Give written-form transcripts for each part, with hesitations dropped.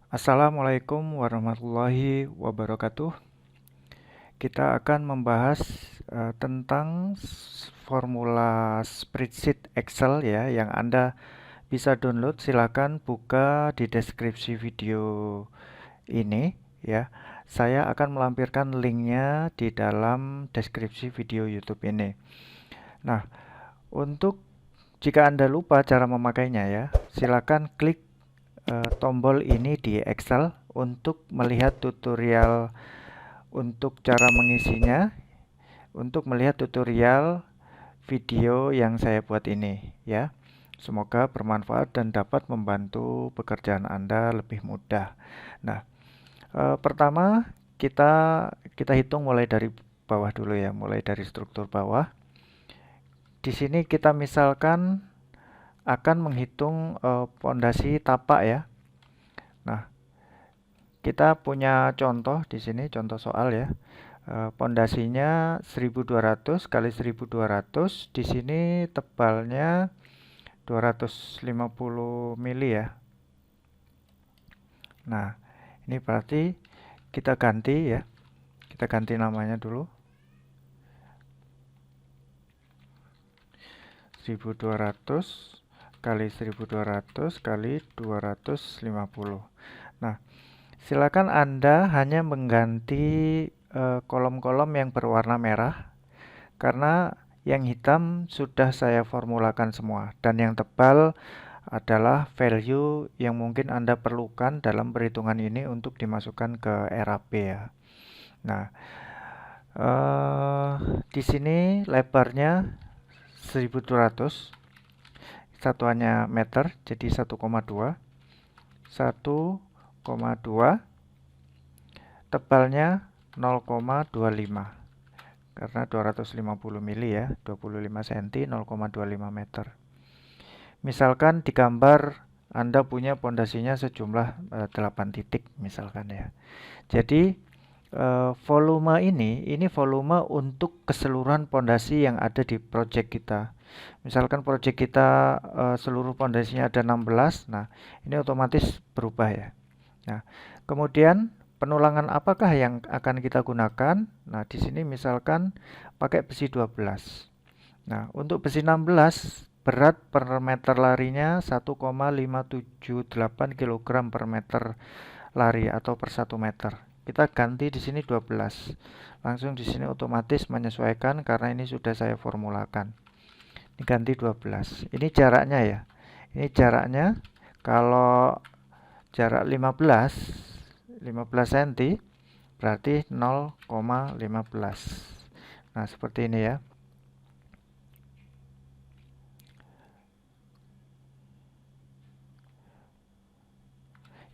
Assalamualaikum warahmatullahi wabarakatuh. Kita akan membahas tentang formula spreadsheet Excel ya yang Anda bisa download. Silakan buka di deskripsi video ini ya. Saya akan melampirkan linknya di dalam deskripsi video YouTube ini. Nah, untuk jika Anda lupa cara memakainya ya, silakan klik tombol ini di Excel untuk melihat tutorial untuk cara mengisinya, untuk melihat tutorial video yang saya buat ini ya. Semoga bermanfaat dan dapat membantu pekerjaan Anda lebih mudah. Nah, pertama kita hitung mulai dari bawah dulu ya, mulai dari struktur bawah. Di sini kita misalkan akan menghitung pondasi tapak ya. Nah, kita punya contoh di sini, contoh soal ya. Pondasinya 1200 kali 1200, di sini tebalnya 250 mili ya. Nah, ini berarti kita ganti ya. Kita ganti namanya dulu. 1200 kali 1200 kali 250. Nah, silakan Anda hanya mengganti kolom-kolom yang berwarna merah karena yang hitam sudah saya formulakan semua dan yang tebal adalah value yang mungkin Anda perlukan dalam perhitungan ini untuk dimasukkan ke RAP ya. Nah, di sini lebarnya 1200, satuannya meter, jadi 1,2. 1,2, tebalnya 0,25 karena 250 mili ya, 25 cm, 0,25 meter. Misalkan di gambar Anda punya pondasinya sejumlah 8 titik misalkan ya. Jadi volume ini volume untuk keseluruhan pondasi yang ada di project kita. Misalkan project kita seluruh pondasinya ada 16, nah ini otomatis berubah ya. Nah, kemudian penulangan apakah yang akan kita gunakan? Nah, di sini misalkan pakai besi 12. Nah, untuk besi 16 berat per meter larinya 1,578 kg per meter lari atau per 1 meter. Kita ganti di sini 12. Langsung di sini otomatis menyesuaikan karena ini sudah saya formulakan. Ini ganti 12. Ini jaraknya ya. Ini jaraknya kalau jarak 15 cm berarti 0,15. Nah, seperti ini ya.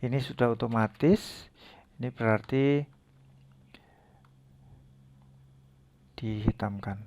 Ini sudah otomatis. Ini berarti dihitamkan.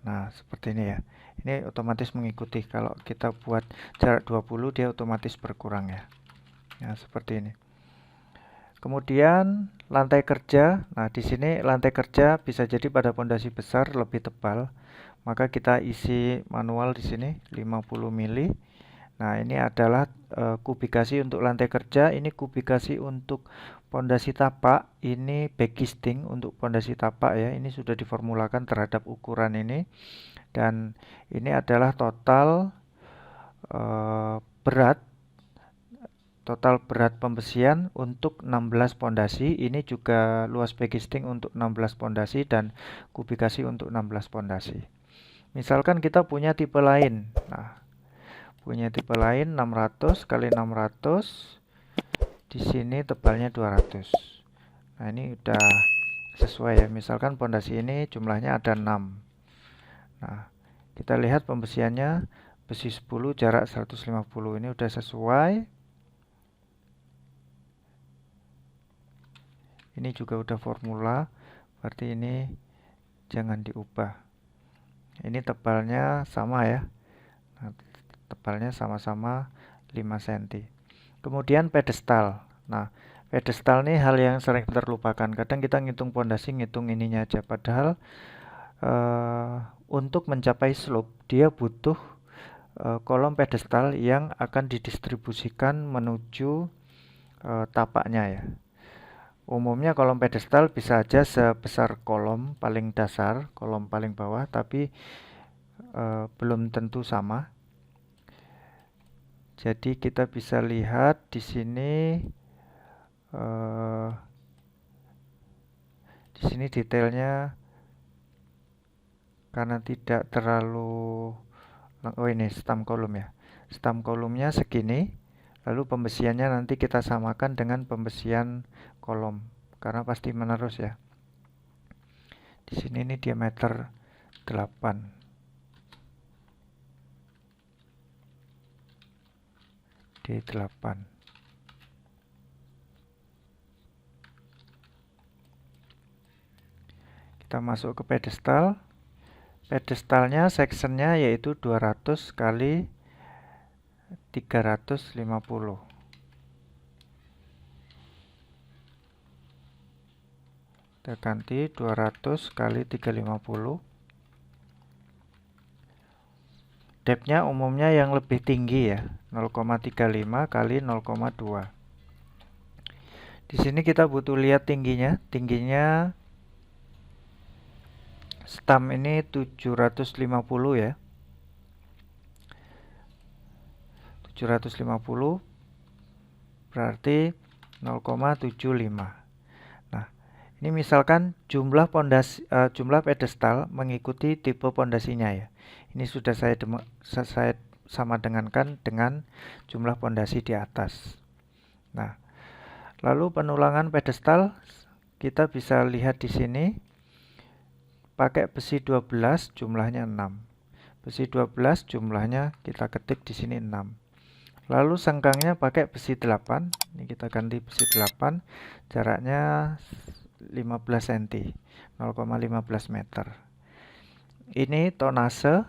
Nah, seperti ini ya. Ini otomatis mengikuti. Kalau kita buat jarak 20, dia otomatis berkurang ya. Nah, seperti ini. Kemudian lantai kerja. Nah, di sini lantai kerja bisa jadi pada pondasi besar lebih tebal. Maka kita isi manual di sini 50 mili. Nah, ini adalah kubikasi untuk lantai kerja, ini kubikasi untuk pondasi tapak, ini backcasting untuk pondasi tapak ya. Ini sudah diformulakan terhadap ukuran ini. Dan ini adalah berat total berat pembesian untuk 16 pondasi. Ini juga luas backcasting untuk 16 pondasi dan kubikasi untuk 16 pondasi. Misalkan kita punya tipe lain. Nah, punya tipe lain 600 kali 600, di sini tebalnya 200. Nah, ini udah sesuai ya. Misalkan pondasi ini jumlahnya ada 6. Nah, kita lihat pembesiannya besi 10 jarak 150, ini udah sesuai. Ini juga udah formula, berarti ini jangan diubah. Ini tebalnya sama ya. Nah, tebalnya sama-sama 5 cm. Kemudian pedestal. Nah, pedestal ini hal yang sering terlupakan. Kadang kita ngitung pondasi, ngitung ininya aja. Padahal untuk mencapai slope, dia butuh kolom pedestal yang akan didistribusikan menuju tapaknya ya. Umumnya kolom pedestal bisa aja sebesar kolom paling dasar, kolom paling bawah, tapi belum tentu sama. Jadi kita bisa lihat di sini, eh, di sini detailnya karena tidak terlalu, oh ini stam kolom ya. Stam kolomnya segini, lalu pembesiannya nanti kita samakan dengan pembesian kolom karena pasti menerus ya. Di sini ini diameter 8. D8. Kita masuk ke pedestal. Pedestalnya sectionnya yaitu 200 kali 350. Kita ganti 200 kali 350. Depthnya umumnya yang lebih tinggi ya, 0,35 kali 0,2. Di sini kita butuh lihat tingginya. Tingginya stam ini 750 ya. 750 berarti 0,75. Nah, ini misalkan jumlah pedestal mengikuti tipe pondasinya ya. Ini sudah saya sama dengankan dengan jumlah pondasi di atas. Nah, lalu penulangan pedestal kita bisa lihat di sini pakai besi 12 jumlahnya 6. Besi 12 jumlahnya kita ketik di sini 6. Lalu sengkangnya pakai besi 8. Ini kita ganti besi 8. Jaraknya 15 cm, 0,15 meter. Ini tonase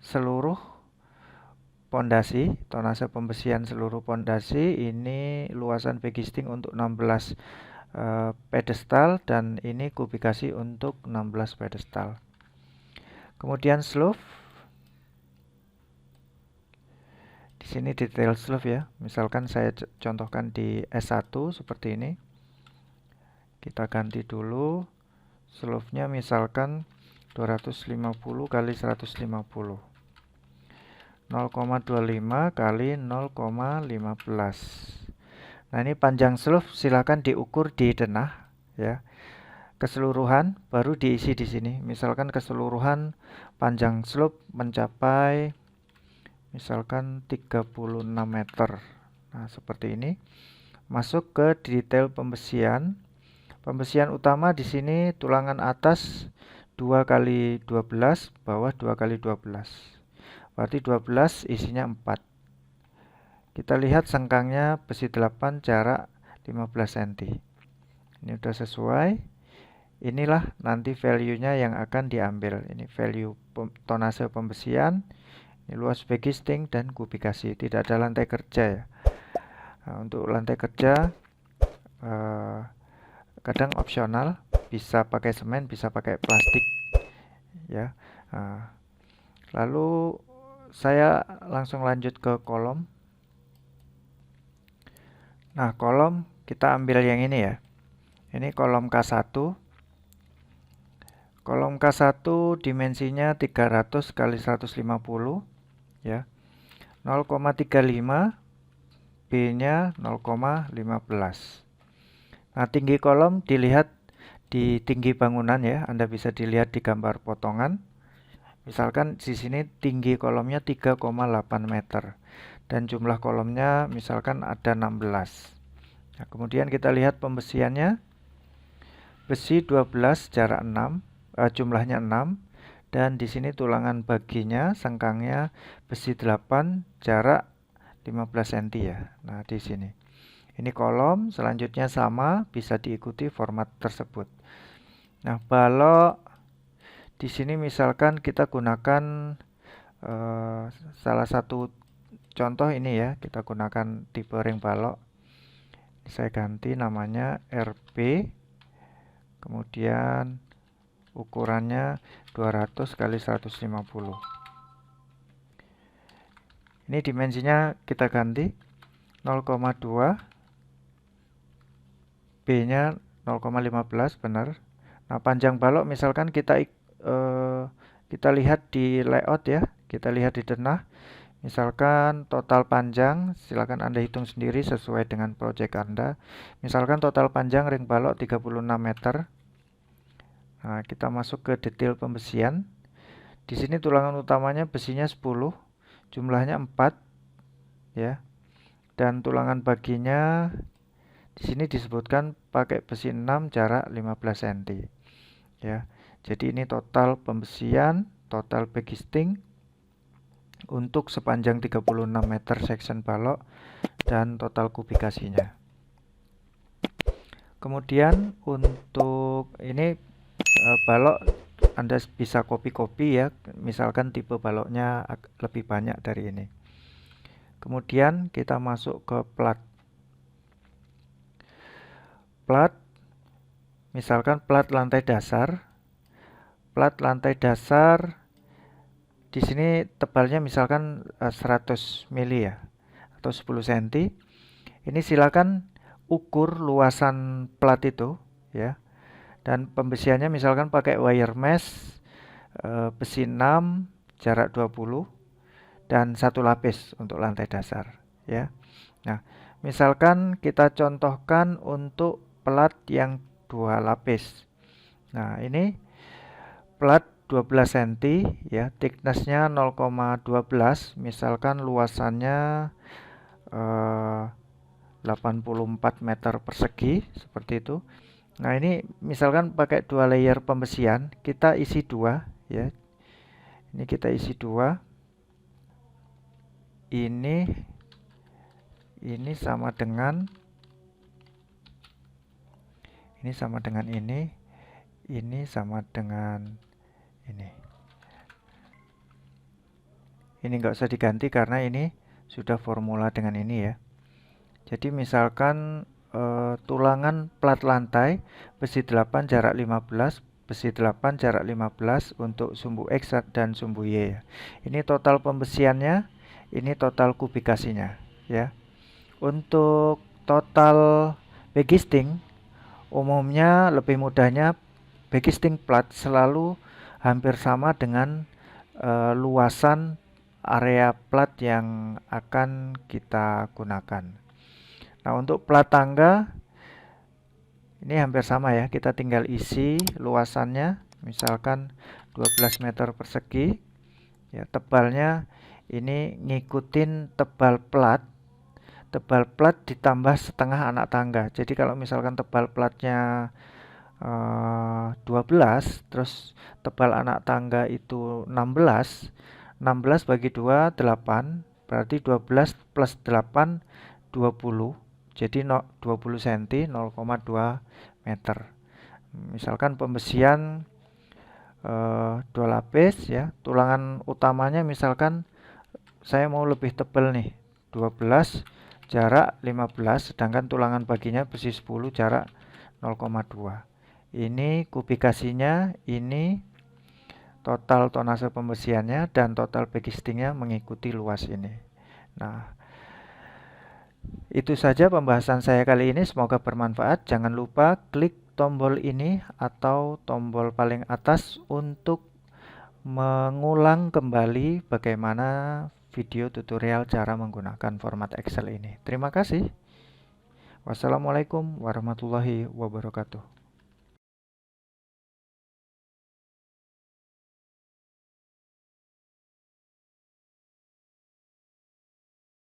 seluruh pondasi, tonase pembesian seluruh pondasi. Ini luasan backisting untuk 16 pedestal dan ini kubikasi untuk 16 pedestal. Kemudian slope. Di sini detail slope ya. Misalkan saya contohkan di S1 seperti ini. Kita ganti dulu. Slope-nya misalkan 250 kali 150. 0,25 kali 0,15. Nah, ini panjang slope silakan diukur di denah ya. Keseluruhan baru diisi di sini. Misalkan keseluruhan panjang slope mencapai misalkan 36 meter. Nah, seperti ini. Masuk ke detail pembesian. Pembesian utama di sini tulangan atas 2 kali 12, bawah 2 kali 12. Berarti 12 isinya 4. Kita lihat sengkangnya besi 8 jarak 15 cm. Ini sudah sesuai. Inilah nanti value-nya yang akan diambil. Ini value tonase pembesian. Ini luas backisting dan kubikasi. Tidak ada lantai kerja ya. Nah, untuk lantai kerja kadang opsional, bisa pakai semen, bisa pakai plastik ya. Lalu saya langsung lanjut ke kolom. Nah, kolom kita ambil yang ini ya. Ini kolom K1. Kolom K1 dimensinya 300 kali 150 ya. 0,35, B-nya 0,15. Nah, tinggi kolom dilihat di tinggi bangunan ya. Anda bisa dilihat di gambar potongan. Misalkan di sini tinggi kolomnya 3,8 meter dan jumlah kolomnya misalkan ada 16. Nah, kemudian kita lihat pembesiannya. Besi 12 jarak 6, jumlahnya 6 dan di sini tulangan baginya, sengkangnya besi 8 jarak 15 cm ya. Nah, di sini. Ini kolom, selanjutnya sama, bisa diikuti format tersebut. Nah, balok di sini misalkan kita gunakan salah satu contoh ini ya, kita gunakan tipe ring balok. Saya ganti namanya RB. Kemudian ukurannya 200 kali 150. Ini dimensinya kita ganti 0,2 B-nya 0,15 benar. Nah, panjang balok misalkan kita lihat di layout ya, kita lihat di tengah. Misalkan total panjang, silakan Anda hitung sendiri sesuai dengan proyek Anda. Misalkan total panjang ring balok 36 meter. Nah, kita masuk ke detail pembesian. Di sini tulangan utamanya besinya 10, jumlahnya 4 ya. Dan tulangan baginya di sini disebutkan pakai besi 6 jarak 15 cm ya. Jadi ini total pembesian, total backing untuk sepanjang 36 meter section balok dan total kubikasinya. Kemudian untuk ini balok Anda bisa copy-copy ya, misalkan tipe baloknya lebih banyak dari ini. Kemudian kita masuk ke plat. Plat, misalkan plat lantai dasar. Plat lantai dasar di sini tebalnya misalkan 100 mili ya, atau 10 cm. Ini silakan ukur luasan plat itu ya. Dan pembesiannya misalkan pakai wire mesh besi 6 jarak 20 dan satu lapis untuk lantai dasar ya. Nah, misalkan kita contohkan untuk plat yang 2 lapis. Nah, ini plat 12 cm ya, thickness-nya 0,12, misalkan luasannya 84 meter persegi seperti itu. Nah, ini misalkan pakai 2 layer pembesian, kita isi 2 ya. Ini kita isi 2. Ini sama dengan ini sama dengan ini sama dengan ini. Ini nggak usah diganti karena ini sudah formula dengan ini ya. Jadi misalkan tulangan plat lantai besi 8 jarak 15, besi 8 jarak 15 untuk sumbu X dan sumbu Y ya. Ini total pembesiannya, ini total kubikasinya ya. Untuk total backisting umumnya lebih mudahnya backisting plat selalu hampir sama dengan luasan area plat yang akan kita gunakan. Nah, untuk plat tangga ini hampir sama ya. Kita tinggal isi luasannya, misalkan 12 meter persegi. Ya, tebalnya ini ngikutin tebal plat. Tebal plat ditambah setengah anak tangga. Jadi kalau misalkan tebal platnya 12, terus tebal anak tangga itu 16. 16 bagi 2, 8. Berarti 12 plus 8, 20. Jadi 20 cm, 0,2 meter. Misalkan pembesian 2 lapis ya. Tulangan utamanya misalkan saya mau lebih tebal nih, 12 jarak 15, sedangkan tulangan baginya besi 10 jarak 0,2. Ini kubikasinya, ini total tonase pembesiannya, dan total backistingnya mengikuti luas ini. Nah, itu saja pembahasan saya kali ini, semoga bermanfaat. Jangan lupa klik tombol ini atau tombol paling atas untuk mengulang kembali bagaimana video tutorial cara menggunakan format Excel ini. Terima kasih. Wassalamualaikum warahmatullahi wabarakatuh.